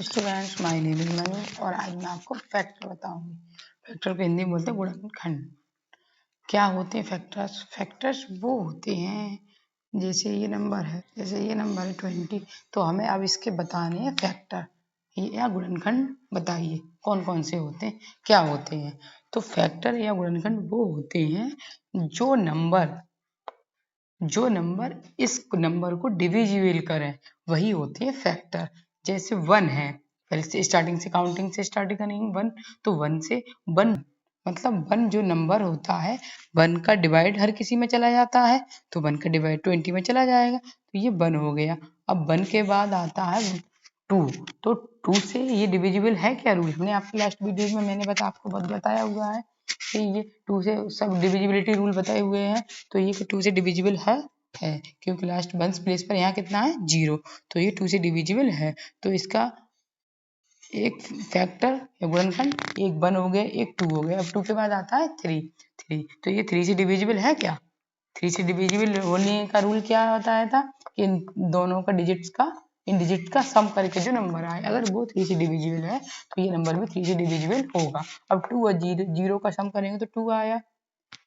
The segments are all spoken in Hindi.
Students, my name is Manu और आज मैं आपको फैक्टर बताऊंगी। फैक्टर को हिंदी में बोलते हैं गुणनखंड। क्या होते हैं फैक्टर्स? फैक्टर्स वो होते हैं जैसे ये नंबर है 20, तो हमें अब इसके बताने हैं फैक्टर या गुणनखंड। बताइए कौन कौन से होते हैं, क्या होते हैं। तो फैक्टर या गुणनखंड वो होते हैं जो नंबर इस नंबर को डिविजिबल करें, वही होते हैं फैक्टर। जैसे 1 है, पहले से स्टार्टिंग से काउंटिंग से स्टार्ट करेंगे 1, तो 1 से 1 मतलब 1 जो नंबर होता है 1 का डिवाइड हर किसी में चला जाता है, तो 1 का डिवाइड 20 में चला जाएगा, तो ये 1 हो गया। अब 1 के बाद आता है 2, तो 2 से ये डिविजिबल है क्या? रूल हमने आपको लास्ट वीडियो में मैंने आपको बताया हुआ है कि ये 2 से सब डिविजिबिलिटी रूल बताए हुए हैं, तो ये 2 से डिविजिबल है क्योंकि लास्ट 1 प्लेस पर यहाँ कितना है 0, तो ये 2 से डिविजिबल है। तो इसका एक फैक्टर या गुणनखंड एक 1 हो गया, एक 2 हो गया। अब 2 के बाद आता है 3, तो ये 3 से डिविजिबल है क्या? 3 से डिविजिबल होने का रूल क्या बताया था कि इन दोनों का इन डिजिट का सम करके जो नंबर आए, अगर वो 3 से डिविजिबल है तो ये नंबर भी 3 से डिविजिबल होगा। अब 2 और 0 का सम करेंगे तो 2 आया,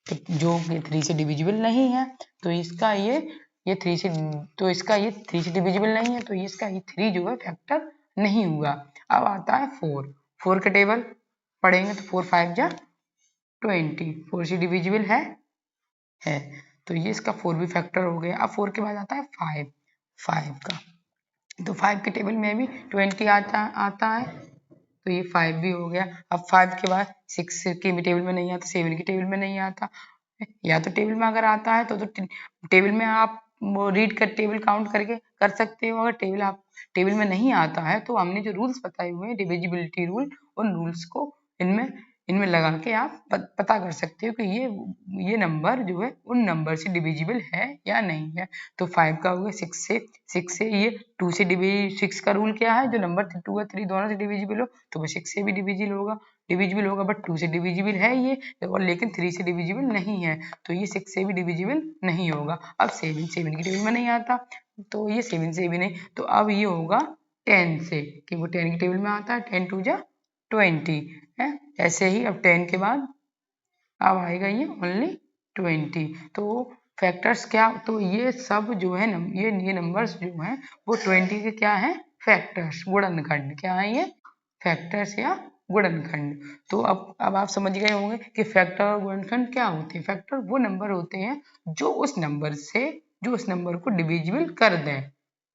तो जो कि 3 से डिविजिबल नहीं है, तो इसका ये 3 से, तो इसका ये 3 से डिविजिबल नहीं है, तो इसका ये 3 जो है फैक्टर नहीं हुआ। अब आता है 4 का टेबल पढ़ेंगे तो 4 5 जा 20, 4 से डिविजिबल है, तो ये इसका 4 भी फैक्टर हो गया। अब 4 के बाद आता है 5 का, तो 5 के टेबल में भी 20 आता है, तो ये 5 भी हो गया। अब 5 के बाद 6 के टेबल में नहीं आता, 7 के टेबल में नहीं आता, या तो टेबल में अगर आता है तो टेबल में आप वो रीड कर टेबल काउंट करके कर सकते हो। अगर टेबल में नहीं आता है तो हमने जो रूल्स बताए हुए हैं डिविजिबिलिटी रूल, उन रूल्स को इनमें लगा के आप पता कर सकते हो कि ये नंबर जो है उन नंबर से डिविजिबल है या नहीं है। तो 5 का हो गया 6 से ये 2 से 6 का रूल क्या है, जो नंबर 2 और 3 दोनों से डिविजिबल हो तो वो 6 से भी डिविजिबल होगा, बट 2 से डिविजिबल है ये, और लेकिन 3 से डिविजिबल नहीं है, तो ये 6 से भी डिविजिबल नहीं होगा। अब 7 की टेबल में नहीं आता, तो ये 7 से भी नहीं, तो अब ये होगा 10 से, कि वो 10 की टेबल में आता है, 10 2 जा 20 है। ऐसे ही अब 10 के बाद अब आएगा ये ओनली 20। तो फैक्टर्स क्या, तो ये सब जो है ये नंबर्स जो हैं वो 20 के क्या है? फैक्टर्स, गुणनखंड। क्या है ये? फैक्टर्स या गुणनखंड। तो अब आप समझ गए होंगे कि फैक्टर और गुणनखंड क्या होते हैं। फैक्टर वो नंबर होते हैं जो उस नंबर को डिविजिबल कर दें,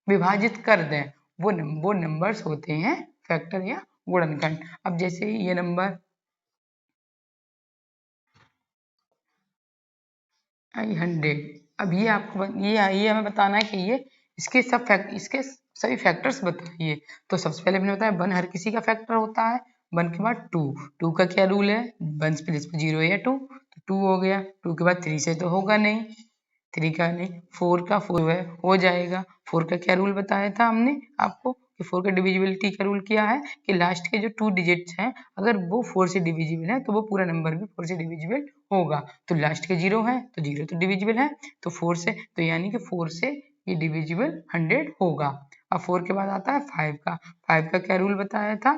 विभाजित कर दें, वो नंबर्स होते हैं फैक्टर या गुणनखंड। अब जैसे ये नंबर 100, अब ये आपको ये हमें बताना है कि इसके सभी फैक्टर्स बताइए। तो सबसे पहले मैंने बताया 1 हर किसी का फैक्टर होता है। 1 के बाद 2 का क्या रूल है? 1 प्लेस पे 0 या 2, तो 2 हो गया। 2 के बाद 3 से तो होगा नहीं, 3 का नहीं, 4 का 4 है, हो जाएगा। 4 का क्या रूल बताया था हमने आपको कि 4 का डिविजिबिलिटी का रूल क्या है कि लास्ट के जो 2 डिजिट्स हैं अगर वो 4 से डिविजिबल है तो वो पूरा नंबर भी 4 से डिविजिबल होगा। तो लास्ट के 0 है तो 0 तो डिविजिबल है, तो 4 से, तो यानी कि 4 से ये डिविजिबल 100 होगा। अब 4 के बाद आता है 5 का। 5 का क्या रूल बताया था?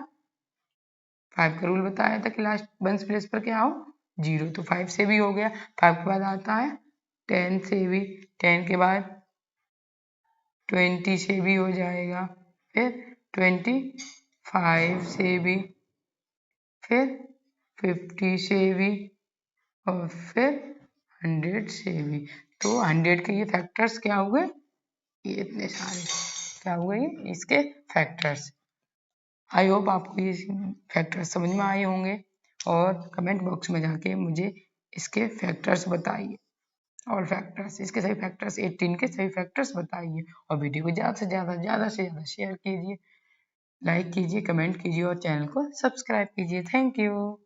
5 का रूल बताया था कि लास्ट 1 प्लेस पर क्या हो? 0, तो 5 से भी हो गया। 5 के बाद आता है 10 से भी, 10 के बाद 20 से भी हो जाएगा, फिर 25 से भी, फिर 50 से भी, और फिर 100 से भी। तो 100 के ये फैक्टर्स क्या हुए? ये इतने सारे क्या हुए ये इसके फैक्टर्स। आई होप आपको ये फैक्टर्स समझ में आए होंगे, और कमेंट बॉक्स में जाके मुझे इसके फैक्टर्स बताइए, और फैक्टर्स इसके सभी फैक्टर्स 18 के सभी फैक्टर्स बताइए, और वीडियो को ज़्यादा से ज़्यादा शेयर कीजिए, लाइक कीजिए, कमेंट कीजिए और चैनल को सब्सक्राइब कीजिए। Thank you.